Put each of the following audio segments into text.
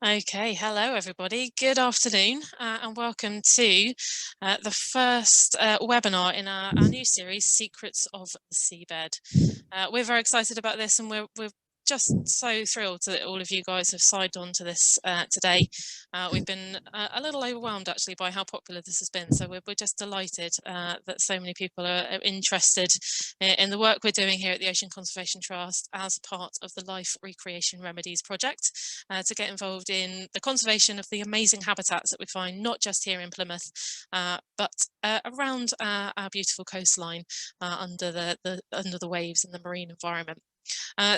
Okay, hello everybody. Good afternoon, and welcome to the first webinar in our new series, Secrets of the Seabed. We're very excited about this, and we're just so thrilled that all of you guys have signed on to this today. We've been a little overwhelmed actually by how popular this has been, so we're just delighted that so many people are interested in the work we're doing here at the Ocean Conservation Trust as part of the Life Recreation Remedies project, to get involved in the conservation of the amazing habitats that we find not just here in Plymouth, but around our beautiful coastline, under the waves and the marine environment.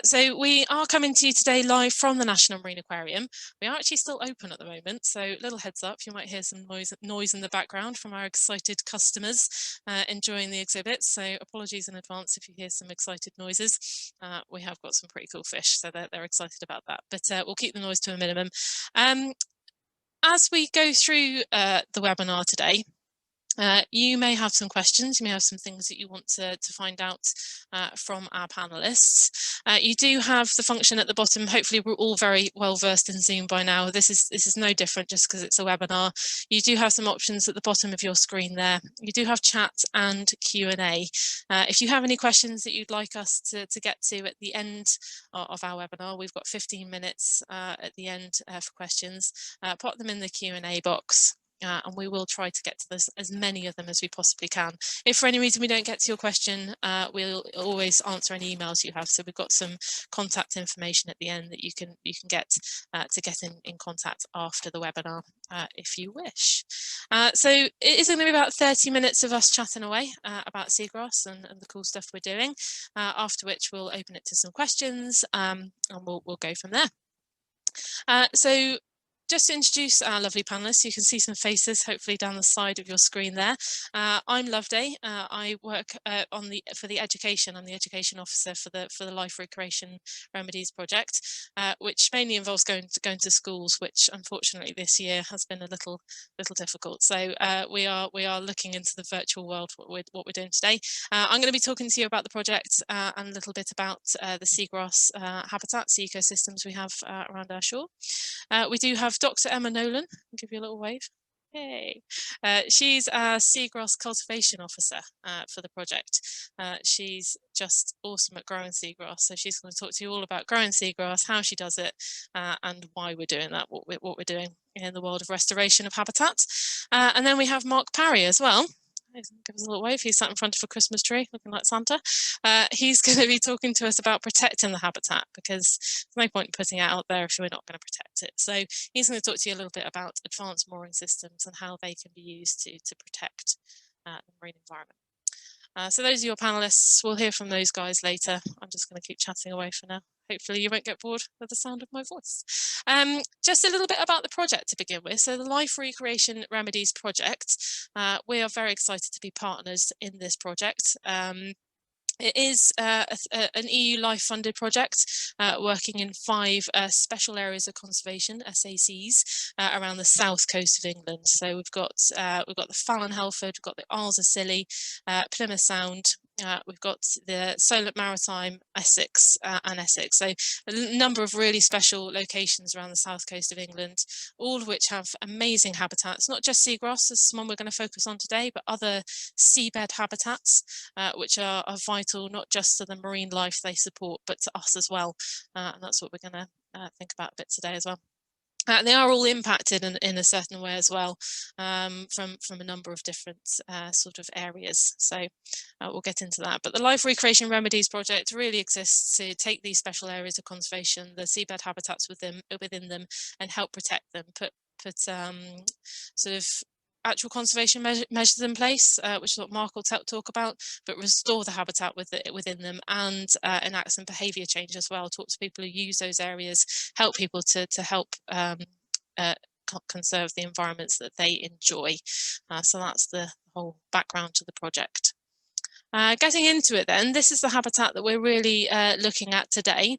So we are coming to you today live from the National Marine Aquarium. We are actually still open at the moment, so little heads up, you might hear some noise in the background from our excited customers enjoying the exhibit. So apologies in advance if you hear some excited noises. We have got some pretty cool fish, so they're excited about that, but we'll keep the noise to a minimum. As we go through the webinar today, you may have some questions, you may have some things that you want to find out from our panelists. You do have the function at the bottom. Hopefully we're all very well versed in Zoom by now. This is no different just because it's a webinar. You do have some options at the bottom of your screen there. You do have chat and Q&A. If you have any questions that you'd like us to get to at the end of our webinar, we've got 15 minutes at the end for questions. Pop them in the Q&A box. And we will try to get to as many of them as we possibly can. If for any reason we don't get to your question, we'll always answer any emails you have. So we've got some contact information at the end that you can get to get in contact after the webinar, if you wish. So it is going to be about 30 minutes of us chatting away about seagrass and the cool stuff we're doing, after which we'll open it to some questions, and we'll go from there. So just to introduce our lovely panelists, you can see some faces hopefully down the side of your screen there. I'm Loveday. I work for the education. I'm the education officer for the Life Recreation Remedies project, which mainly involves going to schools, which unfortunately this year has been a little difficult. So we are looking into the virtual world, what we're doing today. I'm going to be talking to you about the project and a little bit about the seagrass habitats, the ecosystems we have around our shore. We do have Dr. Emma Nolan. I'll give you a little wave. Hey, she's our seagrass cultivation officer for the project. She's just awesome at growing seagrass, so she's going to talk to you all about growing seagrass, how she does it, and why we're doing that, what we're doing in the world of restoration of habitat. And then we have Mark Parry as well. Give us a little wave. He's sat in front of a Christmas tree looking like Santa. He's going to be talking to us about protecting the habitat, because there's no point in putting it out there if we're not going to protect it. So he's going to talk to you a little bit about advanced mooring systems and how they can be used to protect the marine environment. So those are your panelists. We'll hear from those guys later. I'm just going to keep chatting away for now. Hopefully you won't get bored with the sound of my voice. Just a little bit about the project to begin with. So the Life Recreation Remedies project, we are very excited to be partners in this project. It is an EU Life funded project working in 5 special areas of conservation, SACs, around the south coast of England. So we've got the Fallon Helford, we've got the Isles of Scilly, Plymouth Sound, we've got the Solent Maritime, Essex, and Essex. So a number of really special locations around the south coast of England, all of which have amazing habitats, not just seagrass, as one we're going to focus on today, but other seabed habitats, which are vital not just to the marine life they support, but to us as well. And that's what we're going to think about a bit today as well. They are all impacted in a certain way as well, from a number of different sort of areas. So we'll get into that. But the Life Recreation Remedies project really exists to take these special areas of conservation, the seabed habitats within them, and help protect them. Put sort of actual conservation measures in place, which is what Mark will talk about, but restore the habitat within them, and enact some behaviour change as well. Talk to people who use those areas, help people to help conserve the environments that they enjoy. So that's the whole background to the project. Getting into it then, this is the habitat that we're really looking at today.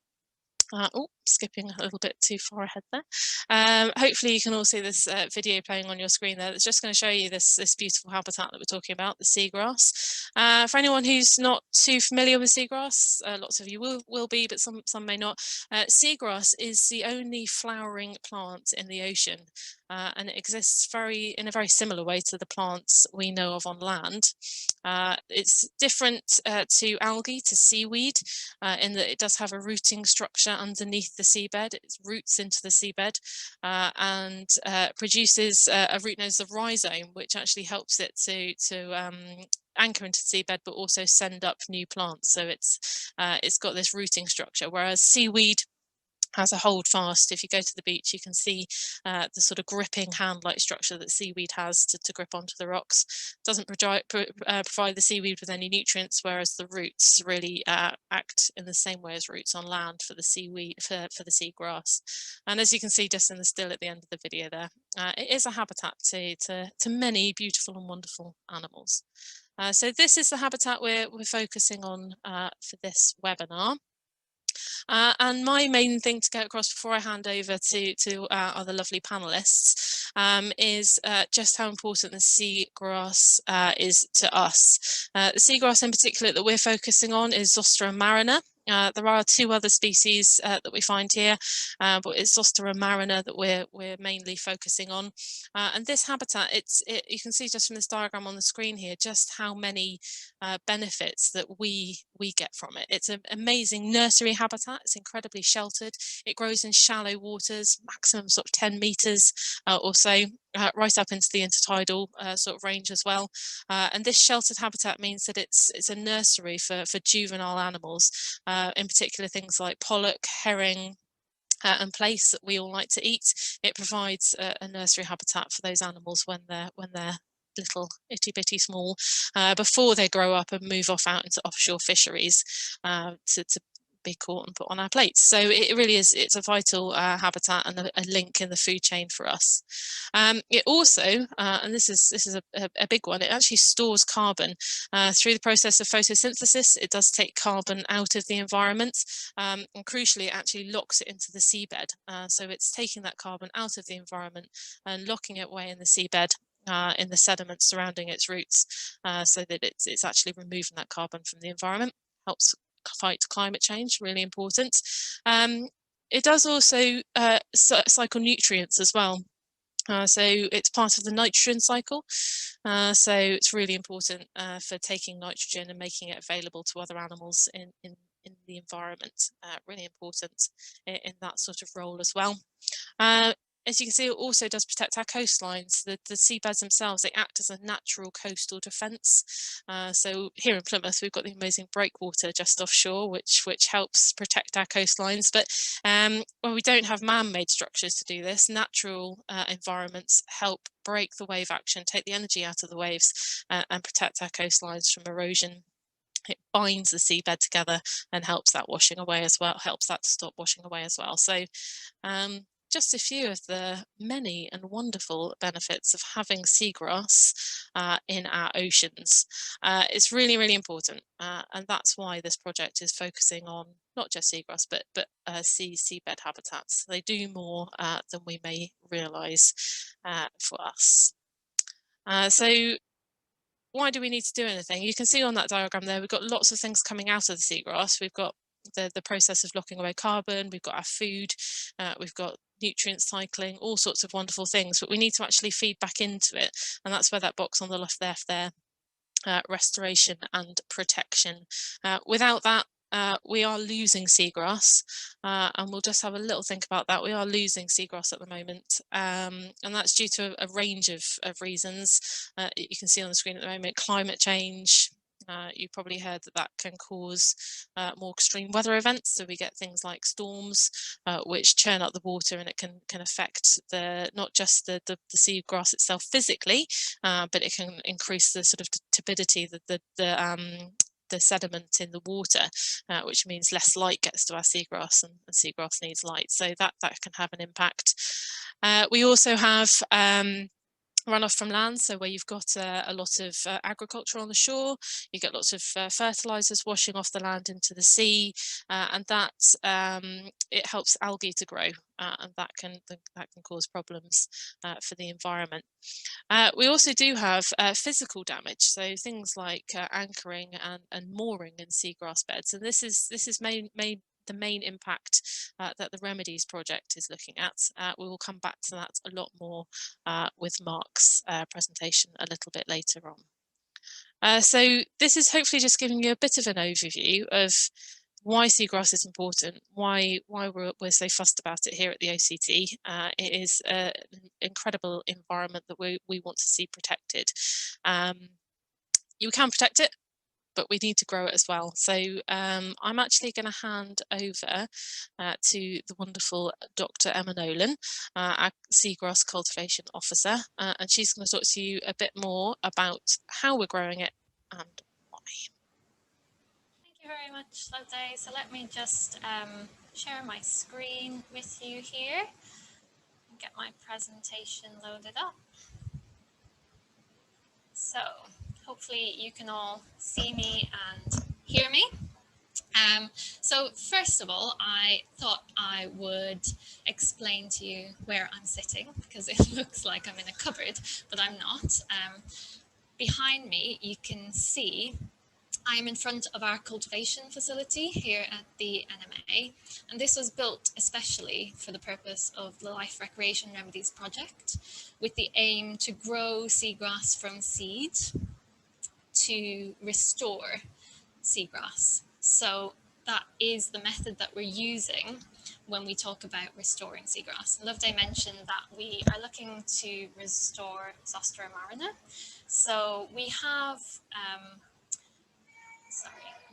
Oh, skipping a little bit too far ahead there. Hopefully you can all see this video playing on your screen there. That's just going to show you this beautiful habitat that we're talking about, the seagrass. For anyone who's not too familiar with seagrass, lots of you will be, but some may not. Seagrass is the only flowering plant in the ocean, and it exists in a very similar way to the plants we know of on land. It's different to algae, to seaweed, in that it does have a rooting structure underneath the seabed. It roots into the seabed and produces a root known as the rhizome, which actually helps it to anchor into the seabed, but also send up new plants. So it's got this rooting structure, whereas seaweed has a hold fast. If you go to the beach, you can see the sort of gripping hand-like structure that seaweed has to grip onto the rocks. Doesn't provide the seaweed with any nutrients, whereas the roots really act in the same way as roots on land for the seaweed, for the seagrass. And as you can see just in the still at the end of the video there, it is a habitat to many beautiful and wonderful animals. So this is the habitat we're focusing on for this webinar. And my main thing to get across before I hand over to our other lovely panelists is just how important the seagrass is to us. The seagrass in particular that we're focusing on is Zostera marina. There are two other species that we find here, but it's Zostera marina that we're mainly focusing on. And this habitat, you can see just from this diagram on the screen here, just how many benefits that we get from it. It's an amazing nursery habitat. It's incredibly sheltered. It grows in shallow waters, maximum sort of 10 meters or so, right up into the intertidal sort of range as well. And this sheltered habitat means that it's a nursery for juvenile animals, in particular things like pollock, herring, and plaice that we all like to eat. It provides a nursery habitat for those animals when they're little itty bitty small, before they grow up and move off out into offshore fisheries to be caught and put on our plates. So it really is, it's a vital habitat and a link in the food chain for us. It also, and this is a big one, it actually stores carbon through the process of photosynthesis. It does take carbon out of the environment, and crucially it actually locks it into the seabed. So it's taking that carbon out of the environment and locking it away in the seabed, in the sediment surrounding its roots, so that it's actually removing that carbon from the environment. Helps fight climate change, really important. It does also cycle nutrients as well. So it's part of the nitrogen cycle. So it's really important for taking nitrogen and making it available to other animals in the environment. Really important in that sort of role as well. As you can see, it also does protect our coastlines. The seabeds themselves, they act as a natural coastal defence. So here in Plymouth, we've got the amazing breakwater just offshore, which helps protect our coastlines. But when we don't have man-made structures to do this, natural environments help break the wave action, take the energy out of the waves, and protect our coastlines from erosion. It binds the seabed together and helps that washing away as well, helps that to stop washing away as well. So just a few of the many and wonderful benefits of having seagrass in our oceans. It's really, really important, and that's why this project is focusing on not just seagrass, but seabed habitats. They do more than we may realise for us. So why do we need to do anything? You can see on that diagram there, we've got lots of things coming out of the seagrass. We've got the process of locking away carbon, we've got our food, we've got nutrient cycling, all sorts of wonderful things, but we need to actually feed back into it. And that's where that box on the left there, restoration and protection. Without that, we are losing seagrass, and we'll just have a little think about that. We are losing seagrass at the moment, and that's due to a range of reasons. You can see on the screen at the moment, climate change. You probably heard that can cause more extreme weather events. So we get things like storms, which churn up the water, and it can affect not just the seagrass itself physically, but it can increase the sort of turbidity, the sediment in the water, which means less light gets to our seagrass, and seagrass needs light. So that can have an impact. We also have runoff from land, so where you've got a lot of agriculture on the shore, you get lots of fertilizers washing off the land into the sea, and that it helps algae to grow, and that can cause problems for the environment. We also do have physical damage, so things like anchoring and mooring in seagrass beds, and this is the main impact that the Remedies project is looking at. We will come back to that a lot more with Mark's presentation a little bit later on. So this is hopefully just giving you a bit of an overview of why seagrass is important, why we're so fussed about it here at the OCT. It is an incredible environment that we want to see protected. You can protect it, but we need to grow it as well. So I'm actually going to hand over to the wonderful Dr. Emma Nolan, our Seagrass Cultivation Officer, and she's going to talk to you a bit more about how we're growing it and why. Thank you very much, Loveday. So let me just share my screen with you here and get my presentation loaded up. So hopefully you can all see me and hear me. So first of all, I thought I would explain to you where I'm sitting, because it looks like I'm in a cupboard, but I'm not. Behind me, you can see I'm in front of our cultivation facility here at the NMA, and this was built especially for the purpose of the Life Recreation Remedies project, with the aim to grow seagrass from seed to restore seagrass. So that is the method that we're using when we talk about restoring seagrass. Loveday mentioned that we are looking to restore Zostera marina. So we have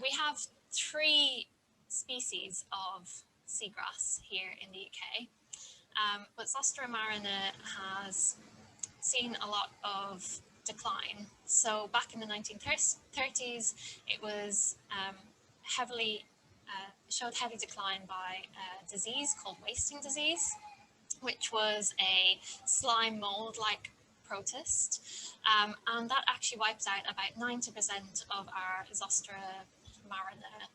we have 3 species of seagrass here in the UK, but Zostera marina has seen a lot of decline. So back in the 1930s, it was showed heavy decline by a disease called wasting disease, which was a slime mold-like protist, and that actually wiped out about 90% of our Zostera marina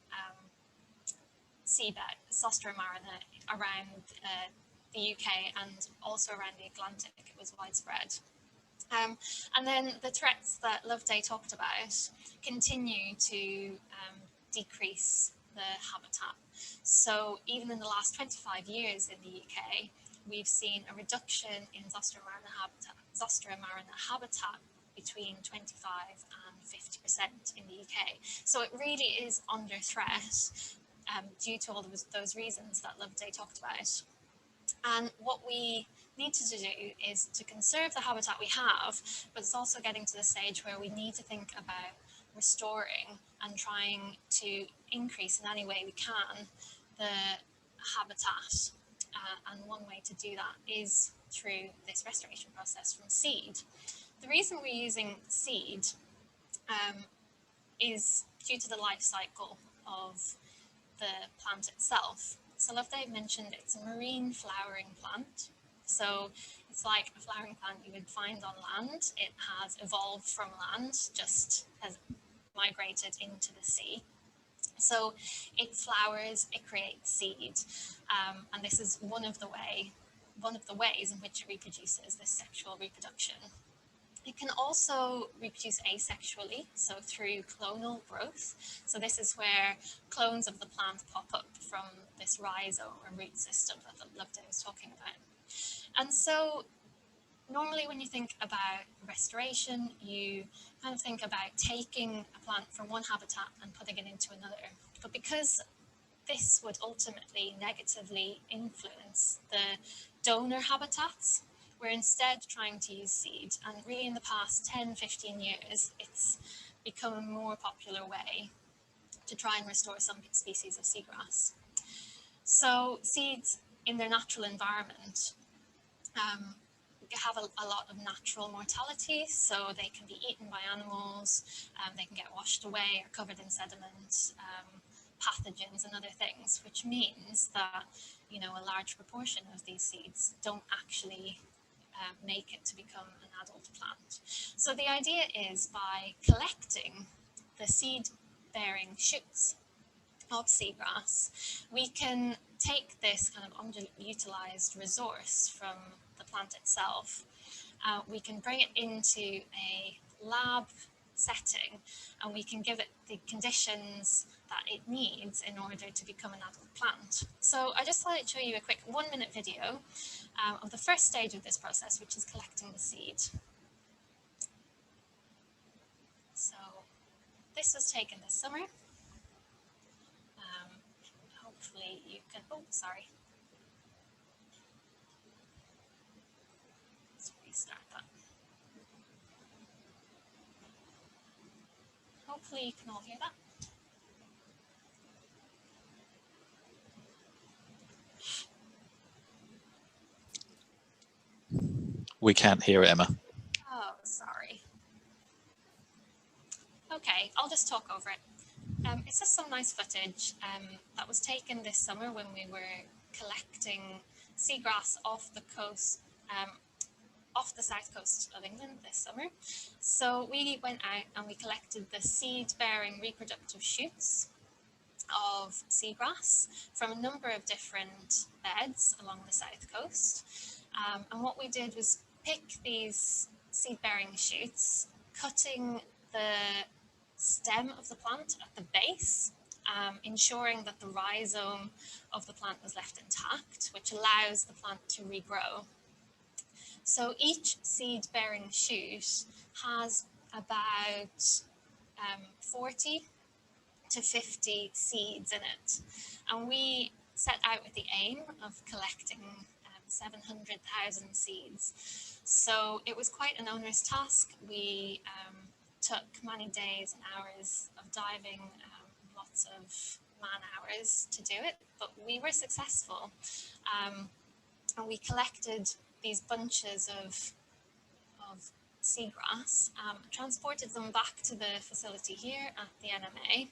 seabed, Zostera marina around the UK and also around the Atlantic. It was widespread. And then the threats that Loveday talked about continue to decrease the habitat. So even in the last 25 years in the UK, we've seen a reduction in Zostera marina habitat between 25 and 50% in the UK. So it really is under threat due to all those reasons that Loveday talked about. And what we need to do is to conserve the habitat we have, but it's also getting to the stage where we need to think about restoring and trying to increase in any way we can the habitat. And one way to do that is through this restoration process from seed. The reason we're using seed is due to the life cycle of the plant itself. So Loveday mentioned it's a marine flowering plant. So it's like a flowering plant you would find on land. It has evolved from land, just has migrated into the sea. So it flowers, it creates seed, and this is one of the ways in which it reproduces, this sexual reproduction. It can also reproduce asexually, so through clonal growth. So this is where clones of the plant pop up from this rhizome or root system that Loveday was talking about. And so normally when you think about restoration, you kind of think about taking a plant from one habitat and putting it into another. But because this would ultimately negatively influence the donor habitats, we're instead trying to use seed. And really in the past 10, 15 years, it's become a more popular way to try and restore some species of seagrass. So seeds in their natural environment have a lot of natural mortality, so they can be eaten by animals, they can get washed away or covered in sediment, pathogens and other things, which means that, you know, a large proportion of these seeds don't actually make it to become an adult plant. So the idea is by collecting the seed-bearing shoots of seagrass, we can take this kind of underutilized resource from the plant itself, we can bring it into a lab setting, and we can give it the conditions that it needs in order to become an adult plant. So I just thought I'd show you a quick 1-minute video of the first stage of this process, which is collecting the seed. So this was taken this summer. Hopefully you can, oh, sorry. Let's restart that. Hopefully you can all hear that. We can't hear it, Emma. Oh, sorry. Okay, I'll just talk over it. It's just some nice footage that was taken this summer when we were collecting seagrass off the coast, off the south coast of England this summer. So we went out and we collected the seed-bearing reproductive shoots of seagrass from a number of different beds along the south coast. And what we did was pick these seed-bearing shoots, cutting the stem of the plant at the base, ensuring that the rhizome of the plant was left intact, which allows the plant to regrow. So each seed-bearing shoot has about 40 to 50 seeds in it. And we set out with the aim of collecting 700,000 seeds. So it was quite an onerous task. We took many days and hours of diving, lots of man hours to do it, but we were successful. And we collected these bunches of seagrass, transported them back to the facility here at the NMA.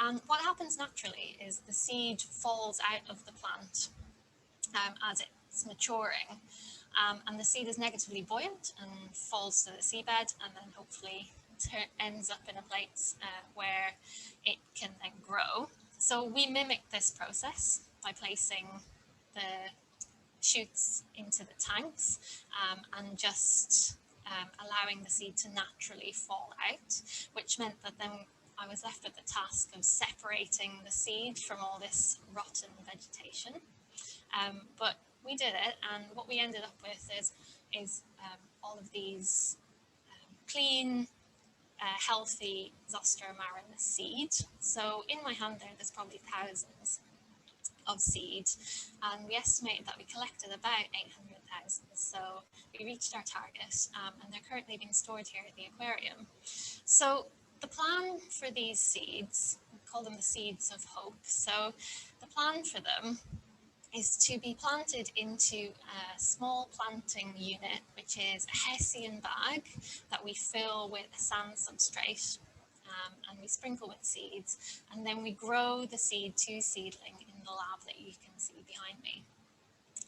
And what happens naturally is the seed falls out of the plant as it's maturing. And the seed is negatively buoyant and falls to the seabed, and then hopefully ends up in a place where it can then grow. So we mimic this process by placing the shoots into the tanks and just allowing the seed to naturally fall out, which meant that then I was left with the task of separating the seed from all this rotten vegetation. But we did it, and what we ended up with is all of these clean, healthy Zostera marin seed. So in my hand there's probably thousands of seed, and we estimated that we collected about 800,000. So we reached our target, and they're currently being stored here at the aquarium. So the plan for these seeds, we call them the seeds of hope. So the plan for them is to be planted into a small planting unit, which is a Hessian bag that we fill with a sand substrate, and we sprinkle with seeds, and then we grow the seed to seedling in the lab that you can see behind me.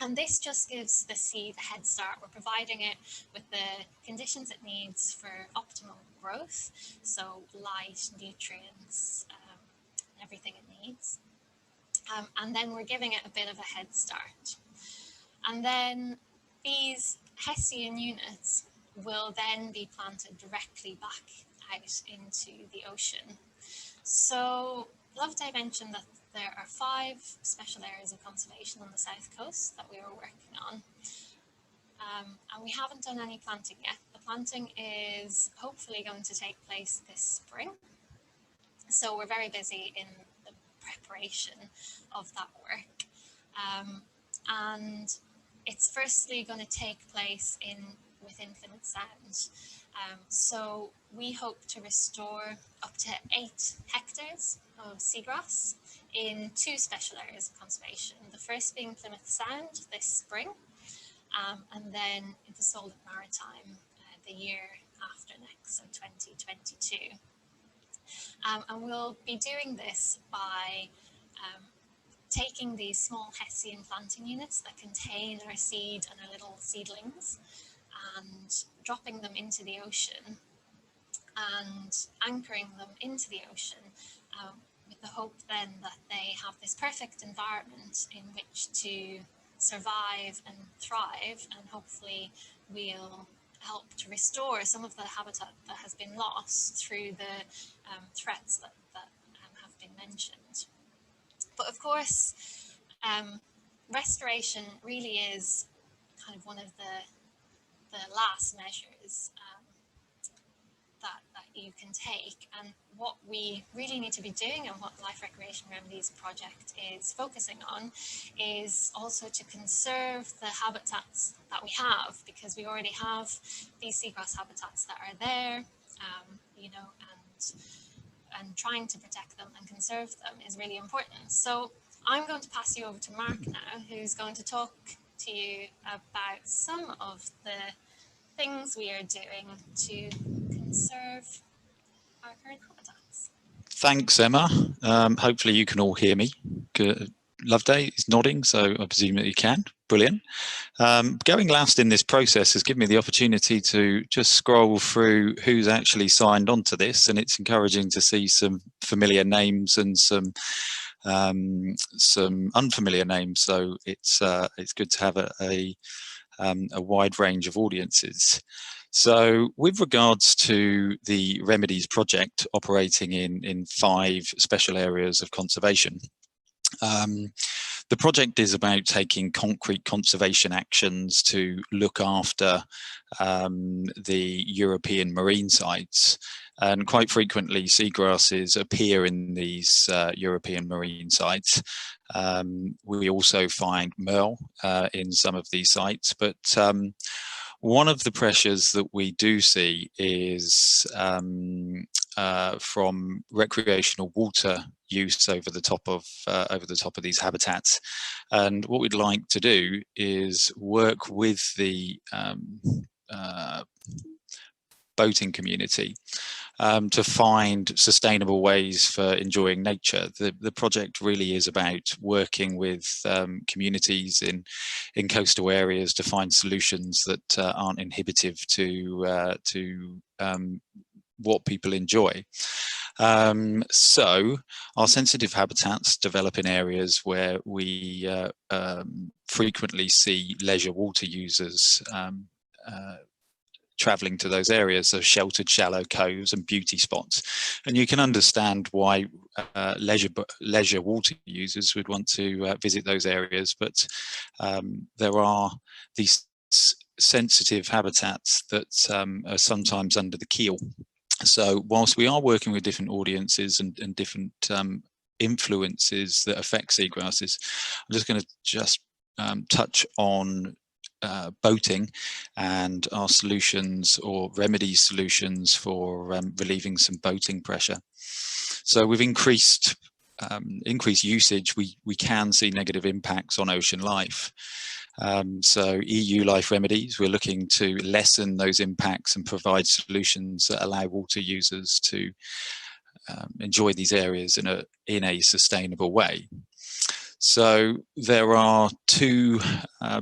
And this just gives the seed a head start. We're providing it with the conditions it needs for optimal growth, so light, nutrients, everything it needs. And then we're giving it a bit of a head start. And then these Hessian units will then be planted directly back out into the ocean. So Loveday mentioned that there are 5 special areas of conservation on the south coast that we were working on. And we haven't done any planting yet. The planting is hopefully going to take place this spring. So we're very busy in the preparation of that work. And it's firstly going to take place within Plymouth Sound. So we hope to restore up to 8 hectares of seagrass in 2 special areas of conservation. The first being Plymouth Sound this spring, and then the Solent Maritime the year after next, so 2022. And we'll be doing this by taking these small Hessian planting units that contain our seed and our little seedlings and dropping them into the ocean and anchoring them into the ocean with the hope then that they have this perfect environment in which to survive and thrive, and hopefully we'll help to restore some of the habitat that has been lost through the threats that have been mentioned. But of course, restoration really is kind of one of the last measures that you can take, and what we really need to be doing and what Life Recreation Remedies project is focusing on is also to conserve the habitats that we have, because we already have these seagrass habitats that are there, you know, and trying to protect them and conserve them is really important. So I'm going to pass you over to Mark now, who's going to talk to you about some of the things we are doing to conserve our current habitats. Thanks, Emma. Hopefully you can all hear me. Good. Loveday is nodding, so I presume that you can. Brilliant. Going last in this process has given me the opportunity to just scroll through who's actually signed on to this, and it's encouraging to see some familiar names and some unfamiliar names. So it's good to have a wide range of audiences. So with regards to the Remedies project operating in 5 special areas of conservation, the project is about taking concrete conservation actions to look after the European marine sites. And quite frequently, seagrasses appear in these European marine sites. We also find merle in some of these sites, but one of the pressures that we do see is from recreational water use over the top of these habitats. And what we'd like to do is work with the boating community to find sustainable ways for enjoying nature. The project really is about working with communities in coastal areas to find solutions that aren't inhibitive to what people enjoy. So our sensitive habitats develop in areas where we frequently see leisure water users traveling to those areas, so sheltered shallow coves and beauty spots. And you can understand why leisure water users would want to visit those areas, but there are these sensitive habitats that are sometimes under the keel. So whilst we are working with different audiences and different influences that affect seagrasses, I'm just going to touch on boating and our solutions or remedy solutions for relieving some boating pressure. So with increased usage, we can see negative impacts on ocean life. So EU Life Remedies, we're looking to lessen those impacts and provide solutions that allow water users to enjoy these areas in a sustainable way. So there are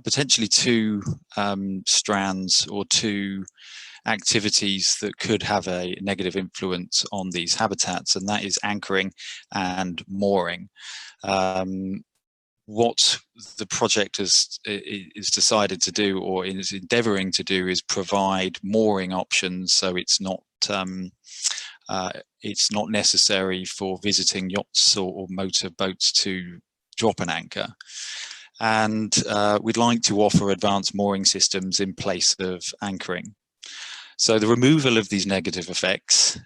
potentially two strands or 2 activities that could have a negative influence on these habitats, and that is anchoring and mooring. What the project is decided to do, or is endeavouring to do, is provide mooring options, so it's not necessary for visiting yachts or motor boats to drop an anchor. And we'd like to offer advanced mooring systems in place of anchoring. So the removal of these negative effects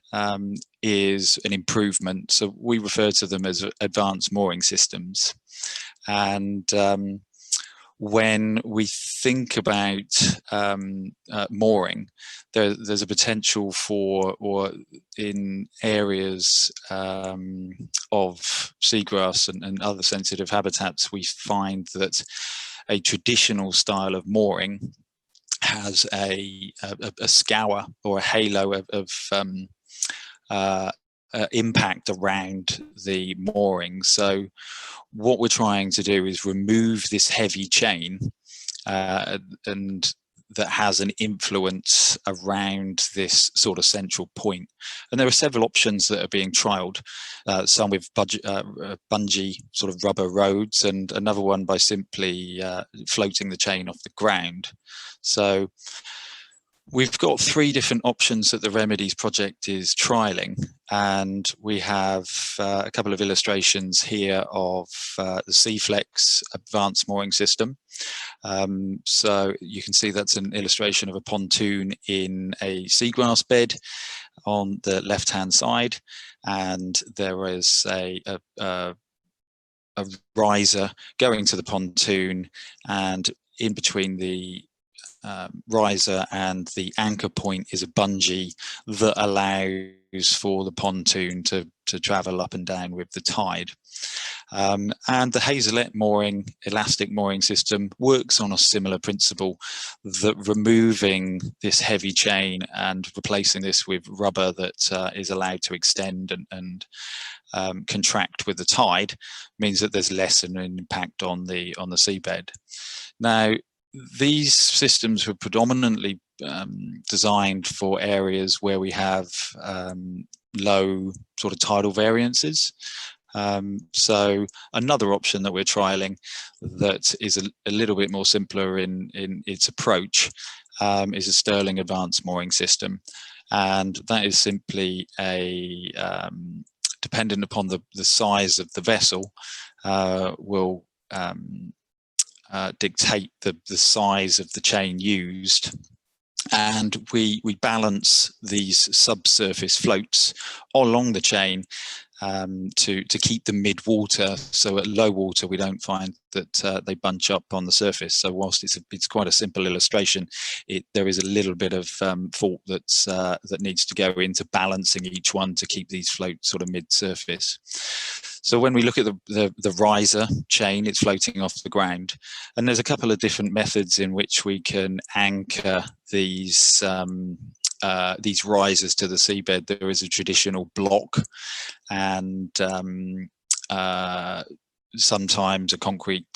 is an improvement. So we refer to them as advanced mooring systems. And when we think about mooring, there's a potential for, or in areas of seagrass and other sensitive habitats, we find that a traditional style of mooring has a scour or a halo of impact around the mooring. So what we're trying to do is remove this heavy chain and that has an influence around this sort of central point. And there are several options that are being trialled, some with bungee sort of rubber roads, and another one by simply floating the chain off the ground. So we've got 3 different options that the Remedies project is trialling, and we have a couple of illustrations here of the Seaflex advanced mooring system. So you can see that's an illustration of a pontoon in a seagrass bed on the left-hand side, and there is a riser going to the pontoon, and in between the riser and the anchor point is a bungee that allows for the pontoon to travel up and down with the tide. And the Hazelette mooring, elastic mooring system, works on a similar principle, that removing this heavy chain and replacing this with rubber that is allowed to extend and contract with the tide means that there's less an impact on the seabed. Now, these systems were predominantly designed for areas where we have low sort of tidal variances. So another option that we're trialing that is a little bit more simpler in its approach is a Sterling advanced mooring system, and that is simply a dependent upon the size of the vessel will dictate the size of the chain used, and we balance these subsurface floats along the chain to keep them mid-water, so at low water we don't find that they bunch up on the surface. So whilst it's quite a simple illustration, there is a little bit of thought that needs to go into balancing each one to keep these floats sort of mid-surface. So when we look at the riser chain, it's floating off the ground, and there's a couple of different methods in which we can anchor these risers to the seabed. There is a traditional block, and sometimes a concrete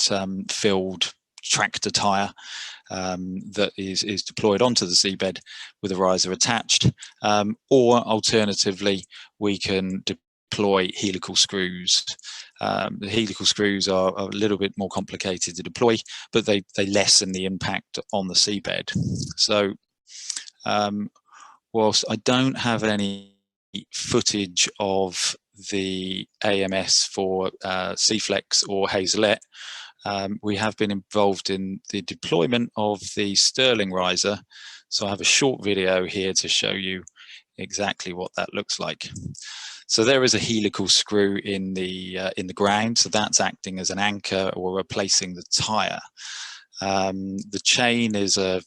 filled tractor tire that is deployed onto the seabed with a riser attached, or alternatively we can deploy helical screws. The helical screws are a little bit more complicated to deploy, but they lessen the impact on the seabed. So whilst I don't have any footage of the AMS for Seaflex or Hazelette, we have been involved in the deployment of the Sterling riser. So I have a short video here to show you exactly what that looks like. So there is a helical screw in the ground, so that's acting as an anchor or replacing the tire. The chain is a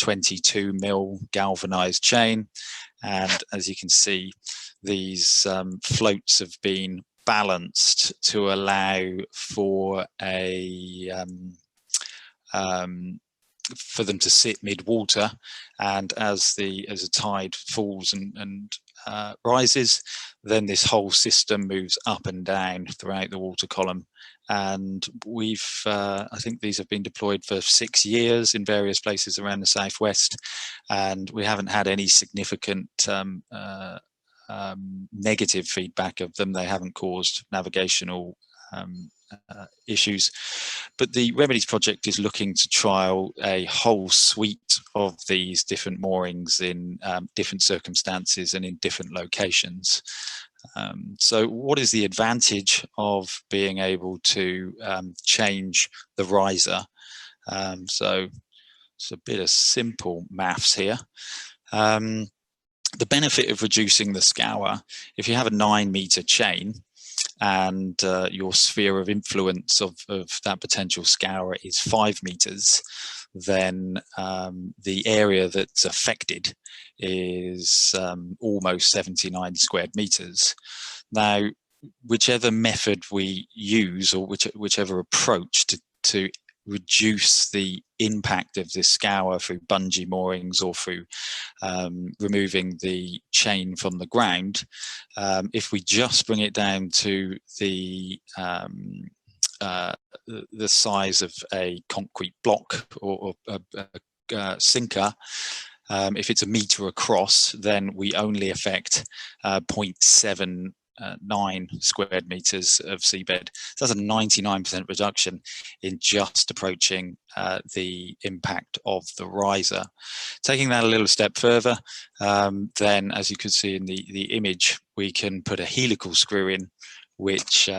22 mil galvanized chain, and as you can see, these floats have been balanced to allow for for them to sit mid-water, and as the tide falls and rises, then this whole system moves up and down throughout the water column. And we've I think these have been deployed for 6 years in various places around the southwest, and we haven't had any significant negative feedback of them. They haven't caused navigational issues. But the Remedies project is looking to trial a whole suite of these different moorings in different circumstances and in different locations. So what is the advantage of being able to change the riser? So it's a bit of simple maths here. The benefit of reducing the scour, if you have a 9-meter chain and your sphere of influence of that potential scour is 5 meters, then the area that's affected is almost 79 square meters. Now, whichever method we use, or whichever approach to reduce the impact of this scour through bungee moorings or through removing the chain from the ground, if we just bring it down to the size of a concrete block or a sinker, if it's a metre across, then we only affect 0.79 square metres of seabed. So that's a 99% reduction in just approaching the impact of the riser. Taking that a little step further, then as you can see in the image, we can put a helical screw in, which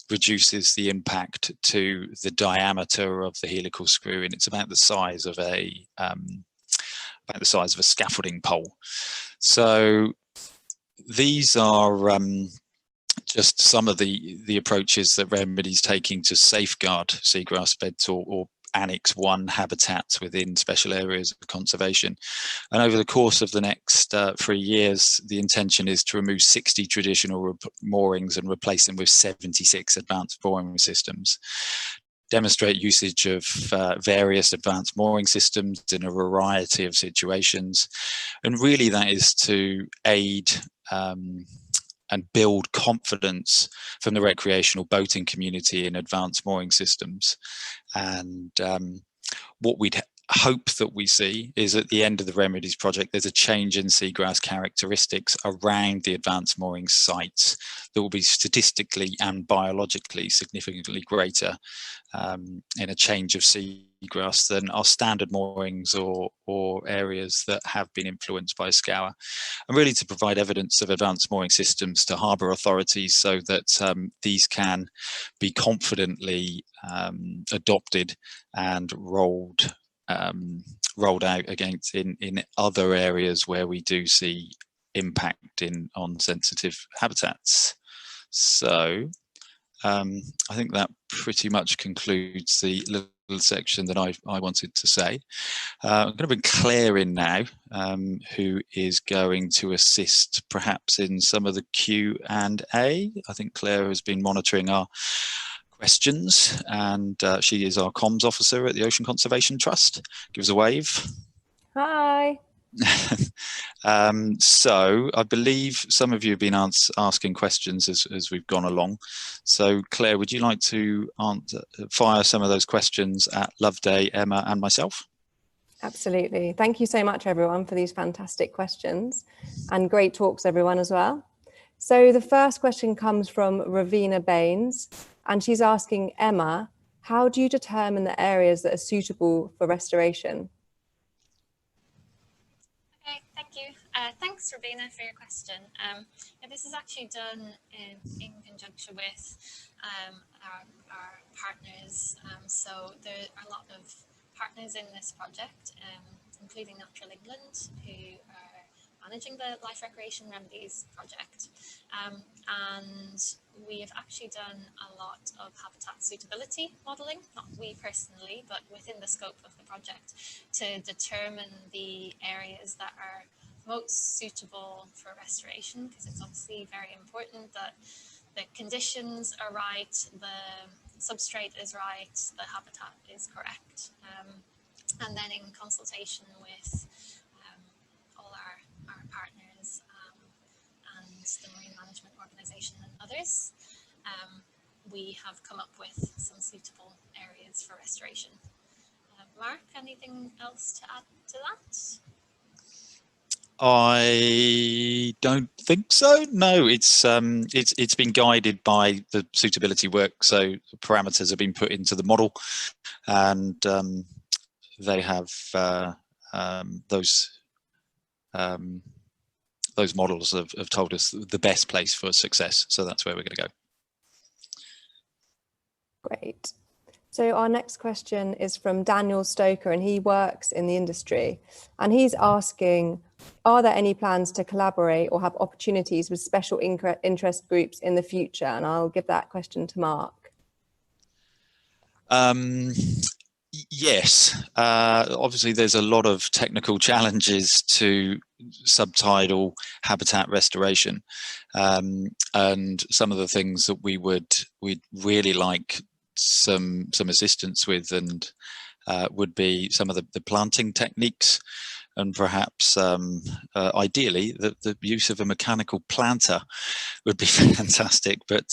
reduces the impact to the diameter of the helical screw, and it's about the size of a scaffolding pole. So these are just some of the approaches that ReMEDIES taking to safeguard seagrass beds or Annex 1 habitats within special areas of conservation. And over the course of the next 3 years, the intention is to remove 60 traditional moorings and replace them with 76 advanced mooring systems. Demonstrate usage of various advanced mooring systems in a variety of situations. And really that is to aid and build confidence from the recreational boating community in advanced mooring systems. And what we'd hope that we see is at the end of the ReMEDIES project, there's a change in seagrass characteristics around the advanced mooring sites that will be statistically and biologically significantly greater in a change of seagrass than our standard moorings or areas that have been influenced by scour, and really to provide evidence of advanced mooring systems to harbour authorities so that these can be confidently adopted and rolled out against in other areas where we do see impact on sensitive habitats. So I think that pretty much concludes the little section that I wanted to say. I'm going to bring Claire in now, who is going to assist perhaps in some of the Q&A. I think Claire has been monitoring our questions, and she is our comms officer at the Ocean Conservation Trust. Give us a wave. Hi. So I believe some of you have been asking questions as we've gone along. So Claire, would you like to fire some of those questions at Loveday, Emma and myself? Absolutely. Thank you so much, everyone, for these fantastic questions, and great talks, everyone, as well. So the first question comes from Ravina Baines, and she's asking Emma, how do you determine the areas that are suitable for restoration? Okay, thank you. Thanks, Ravina, for your question. This is actually done in conjunction with our partners. So there are a lot of partners in this project, including Natural England, who are managing the Life Recreation Remedies project. And we have actually done a lot of habitat suitability modelling, not we personally, but within the scope of the project, to determine the areas that are most suitable for restoration, because it's obviously very important that the conditions are right, the substrate is right, the habitat is correct. And then in consultation with all our partners and the Marine Management Organisation and others, we have come up with some suitable areas for restoration. Mark, anything else to add to that? I don't think so. No, it's been guided by the suitability work. So the parameters have been put into the model, and they have those models have told us the best place for success. So that's where we're going to go. Great. So our next question is from Daniel Stoker, and he works in the industry, and he's asking, are there any plans to collaborate or have opportunities with special interest groups in the future? And I'll give that question to Mark. Yes, obviously there's a lot of technical challenges to subtidal habitat restoration, and some of the things that we'd really like some assistance with, and would be some of the planting techniques, and perhaps ideally the use of a mechanical planter would be fantastic. But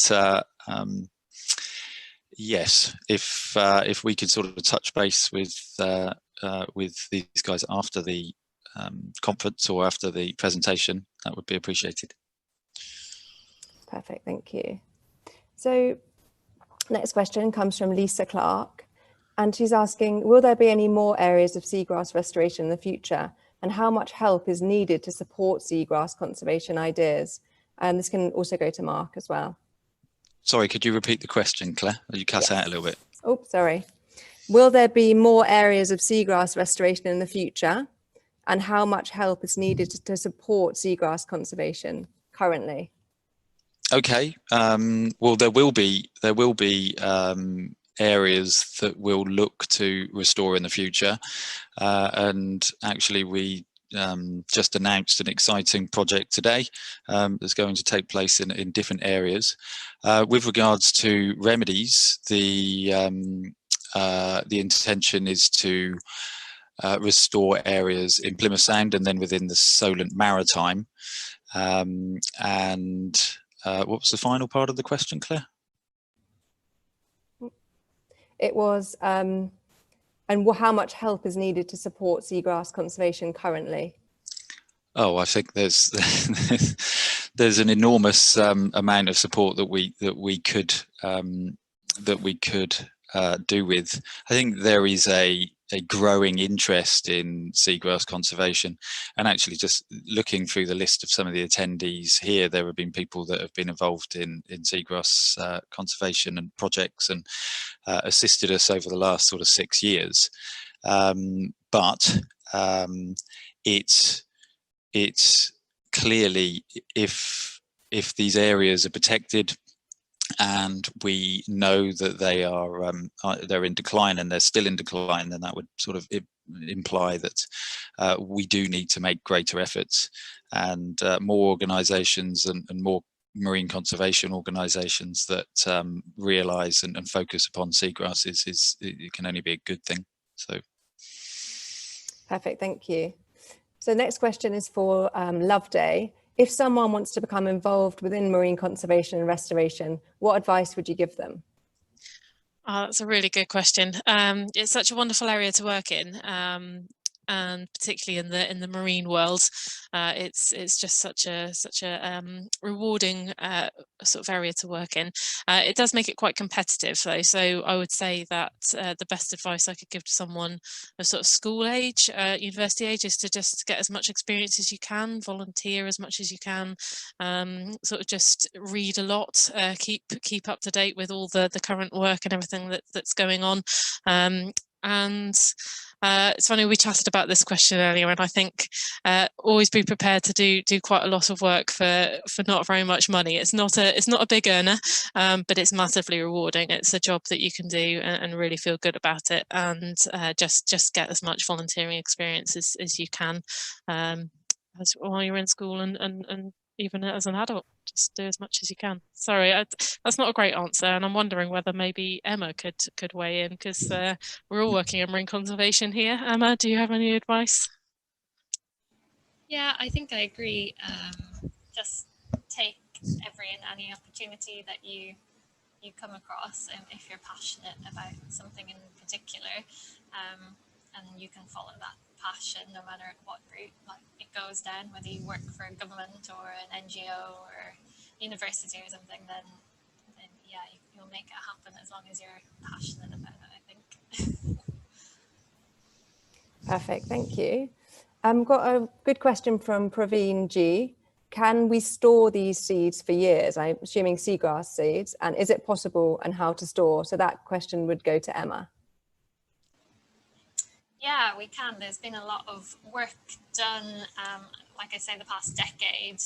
yes, if we could sort of touch base with these guys after the conference or after the presentation, that would be appreciated. Perfect, thank you. So next question comes from Lisa Clark, and she's asking, will there be any more areas of seagrass restoration in the future, and how much help is needed to support seagrass conservation ideas? And this can also go to Mark as well. Sorry, could you repeat the question, Claire? You cut out a little bit. Oh, sorry. Will there be more areas of seagrass restoration in the future, and how much help is needed to support seagrass conservation currently? Okay. Well, there will be areas that we'll look to restore in the future, and actually we just announced an exciting project today that's going to take place in different areas. With regards to remedies, the intention is to restore areas in Plymouth Sound and then within the Solent Maritime. And what was the final part of the question, Claire? It was, and how much help is needed to support seagrass conservation currently? Oh, I think there's there's an enormous amount of support that we could do with. I think there is a growing interest in seagrass conservation, and actually just looking through the list of some of the attendees here, there have been people that have been involved in seagrass conservation and projects and assisted us over the last sort of 6 years. But it's clearly, if these areas are protected and we know that they're in decline and they're still in decline, then that would sort of imply that we do need to make greater efforts, and more organizations and more marine conservation organizations that realize and focus upon seagrass it can only be a good thing. So perfect, thank you. So next question is for Loveday. If someone wants to become involved within marine conservation and restoration, what advice would you give them? That's a really good question. It's such a wonderful area to work in, and particularly in the marine world, it's just such a rewarding sort of area to work in. It does make it quite competitive though, so I would say that the best advice I could give to someone of sort of school age, university age, is to just get as much experience as you can, volunteer as much as you can, sort of just read a lot, keep up to date with all the current work and everything that's going on. And it's funny, we chatted about this question earlier, and I think always be prepared to do quite a lot of work for not very much money. It's not a big earner, but it's massively rewarding. It's a job that you can do and really feel good about it, and just get as much volunteering experience as you can while you're in school, and even as an adult, just do as much as you can. Sorry, that's not a great answer, and I'm wondering whether maybe Emma could weigh in, because we're all working on marine conservation here. Emma, do you have any advice? Yeah, I think I agree. Just take every and any opportunity that you come across, if you're passionate about something in particular, and you can follow that passion no matter what route it goes down, whether you work for a government or an NGO or university or something, then yeah, you'll make it happen as long as you're passionate about it, I think. Perfect, thank you. Got a good question from Praveen G. Can we store these seeds for years? I'm assuming seagrass seeds, and is it possible, and how to store? So that question would go to Emma. Yeah, we can. There's been a lot of work done, like I say, the past decade.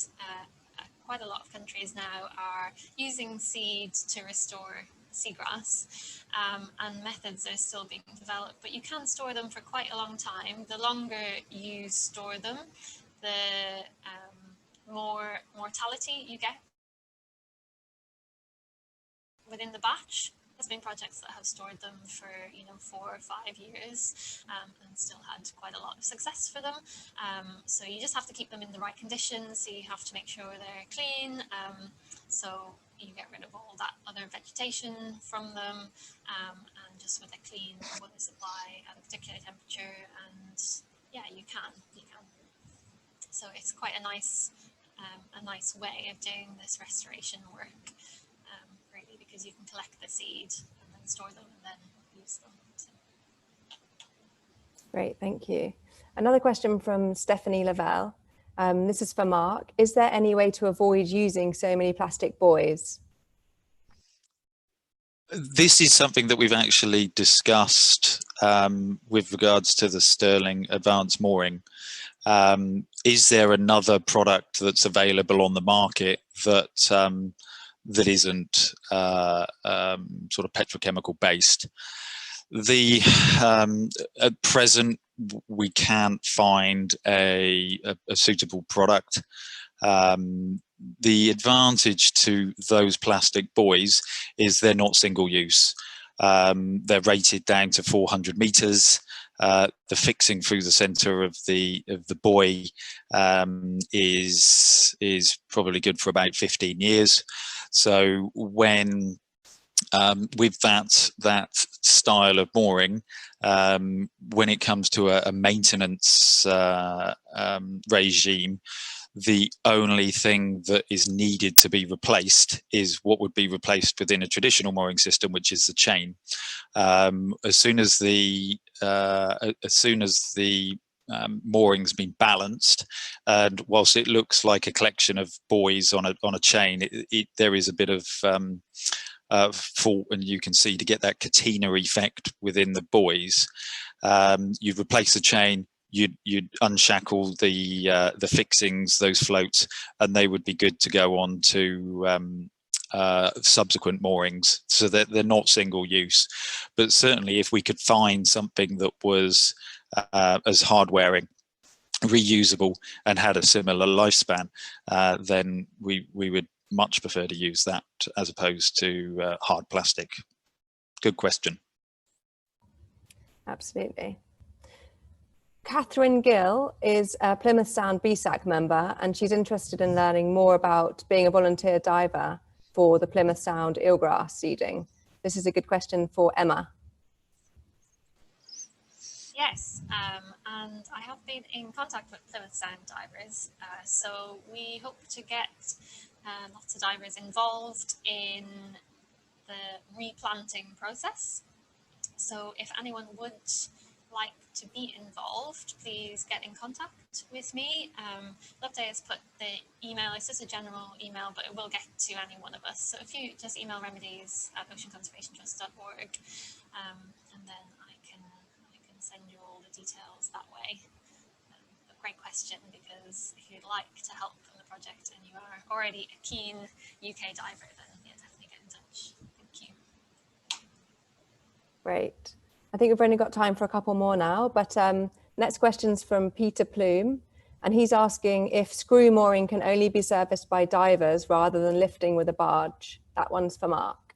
Quite a lot of countries now are using seed to restore seagrass, and methods are still being developed, but you can store them for quite a long time. The longer you store them, the more mortality you get within the batch. There's been projects that have stored them for 4 or 5 years and still had quite a lot of success for them. So you just have to keep them in the right conditions. So you have to make sure they're clean. So you get rid of all that other vegetation from them, and just with a clean water supply at a particular temperature. And yeah, you can. So it's quite a nice way of doing this restoration work. Really, because you can collect the seed and then store them and then use them. So. Great, thank you. Another question from Stephanie Lavelle. This is for Mark. Is there any way to avoid using so many plastic buoys? This is something that we've actually discussed with regards to the Sterling Advanced Mooring. Is there another product that's available on the market that that isn't sort of petrochemical based? At present, we can't find a suitable product. The advantage to those plastic buoys is they're not single use. They're rated down to 400 meters. The fixing through the center of the buoy is probably good for about 15 years. So when with that style of mooring, when it comes to a maintenance regime, the only thing that is needed to be replaced is what would be replaced within a traditional mooring system, which is the chain. As soon as the mooring's been balanced, and whilst it looks like a collection of buoys on a chain, there is a bit of fault, and you can see to get that catena effect within the buoys, you'd replace the chain, you'd unshackle the fixings, those floats, and they would be good to go on to subsequent moorings, so that they're not single use. But certainly if we could find something that was as hard wearing, reusable, and had a similar lifespan, then we would much prefer to use that as opposed to hard plastic. Good question. Absolutely. Catherine Gill is a Plymouth Sound BSAC member, and she's interested in learning more about being a volunteer diver for the Plymouth Sound eelgrass seeding. This is a good question for Emma. Yes, and I have been in contact with Plymouth Sound divers, so we hope to get lots of divers involved in the replanting process. So if anyone would like to be involved, please get in contact with me. Loveday has put the email, it's just a general email, but it will get to any one of us. So if you just email remedies@oceanconservationtrust.org, and then I can send you all the details that way. A great question, because if you'd like to help in the project and you are already a keen UK diver, then yeah, definitely get in touch. Thank you. Great. I think we've only got time for a couple more now, but next question's from Peter Plume, and he's asking if screw mooring can only be serviced by divers rather than lifting with a barge. That one's for Mark.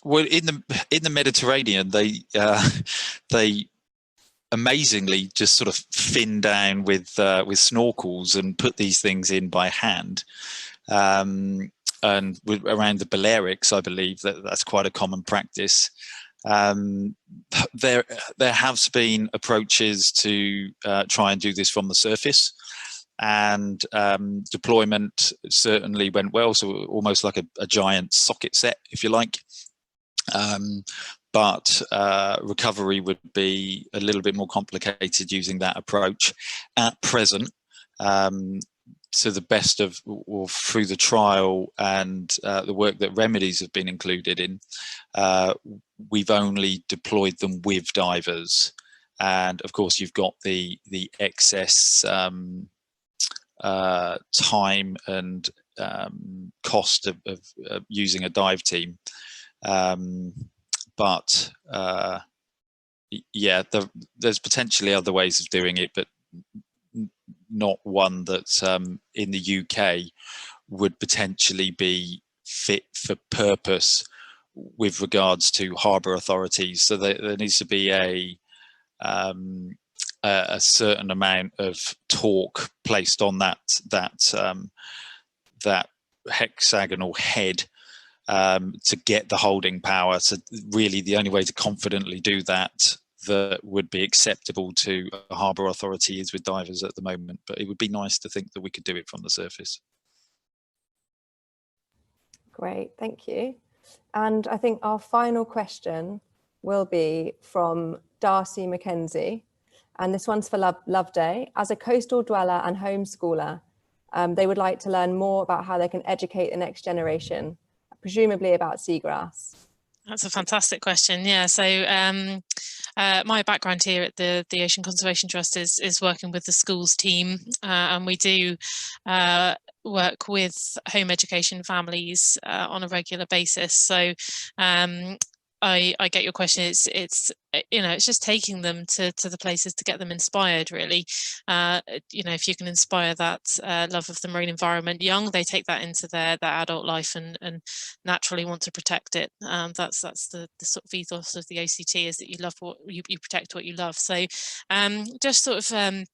Well, in the Mediterranean, they amazingly just sort of fin down with snorkels and put these things in by hand. And around the Balearics, I believe that's quite a common practice. There have been approaches to try and do this from the surface, and deployment certainly went well, so almost like a giant socket set, if you like. But recovery would be a little bit more complicated using that approach. At present, to the best of, or through the trial and the work that Remedies have been included in, we've only deployed them with divers. And of course, you've got the excess time and cost of using a dive team. But yeah, there's potentially other ways of doing it, but not one that in the UK would potentially be fit for purpose with regards to harbour authorities. So there needs to be a certain amount of torque placed on that hexagonal head to get the holding power. So really the only way to confidently do that would be acceptable to a harbour authority is with divers at the moment, but it would be nice to think that we could do it from the surface. Great, thank you. And I think our final question will be from Darcy Mackenzie. And this one's for Loveday. As a coastal dweller and homeschooler, they would like to learn more about how they can educate the next generation, presumably about seagrass. That's a fantastic question. Yeah, so my background here at the Ocean Conservation Trust is working with the schools team, and we do work with home education families on a regular basis. So I get your question. It's you know, it's just taking them to the places to get them inspired, really. You know, if you can inspire that love of the marine environment young, they take that into their adult life and naturally want to protect it. That's the sort of ethos of the OCT, is that you love what you protect what you love. So just sort of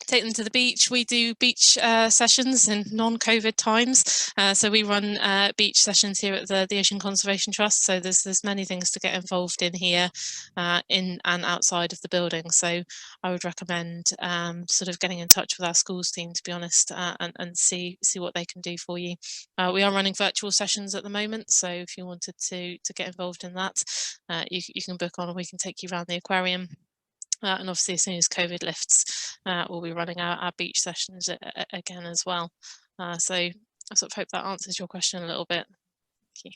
take them to the beach. We do beach sessions in non-COVID times, so we run beach sessions here at the Ocean Conservation Trust. So there's many things to get involved in here, in and outside of the building. So I would recommend sort of getting in touch with our schools team, to be honest, and see what they can do for you. We are running virtual sessions at the moment, so if you wanted to get involved in that, you can book on, and we can take you around the aquarium. And obviously, as soon as COVID lifts, we'll be running our beach sessions again as well. So I sort of hope that answers your question a little bit. Thank you.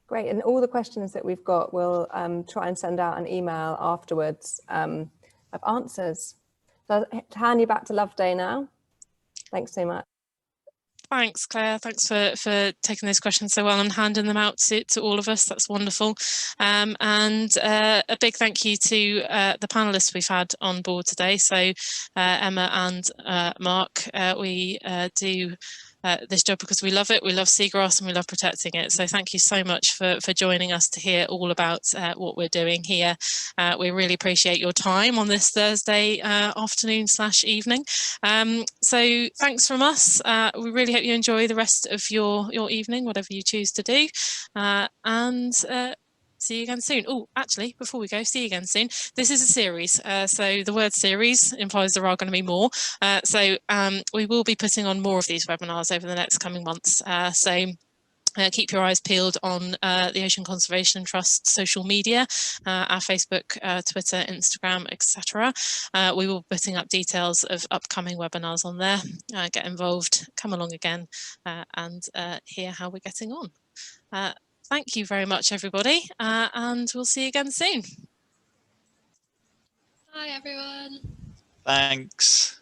Great, and all the questions that we've got, we'll try and send out an email afterwards of answers. So I'll hand you back to Loveday now. Thanks so much. Thanks, Claire. Thanks for taking those questions so well and handing them out to all of us. That's wonderful. And a big thank you to the panelists we've had on board today. So Emma and Mark, we do this job because we love it. We love seagrass and we love protecting it. So thank you so much for joining us to hear all about what we're doing here. We really appreciate your time on this Thursday afternoon / evening. So thanks from us. We really hope you enjoy the rest of your evening, whatever you choose to do. And see you again soon. Oh, actually, before we go, see you again soon. This is a series. So the word series implies there are going to be more. So we will be putting on more of these webinars over the next coming months. So keep your eyes peeled on the Ocean Conservation Trust social media, our Facebook, Twitter, Instagram, etc. We will be putting up details of upcoming webinars on there. Get involved, come along again, and hear how we're getting on. Thank you very much, everybody, and we'll see you again soon. Bye, everyone. Thanks.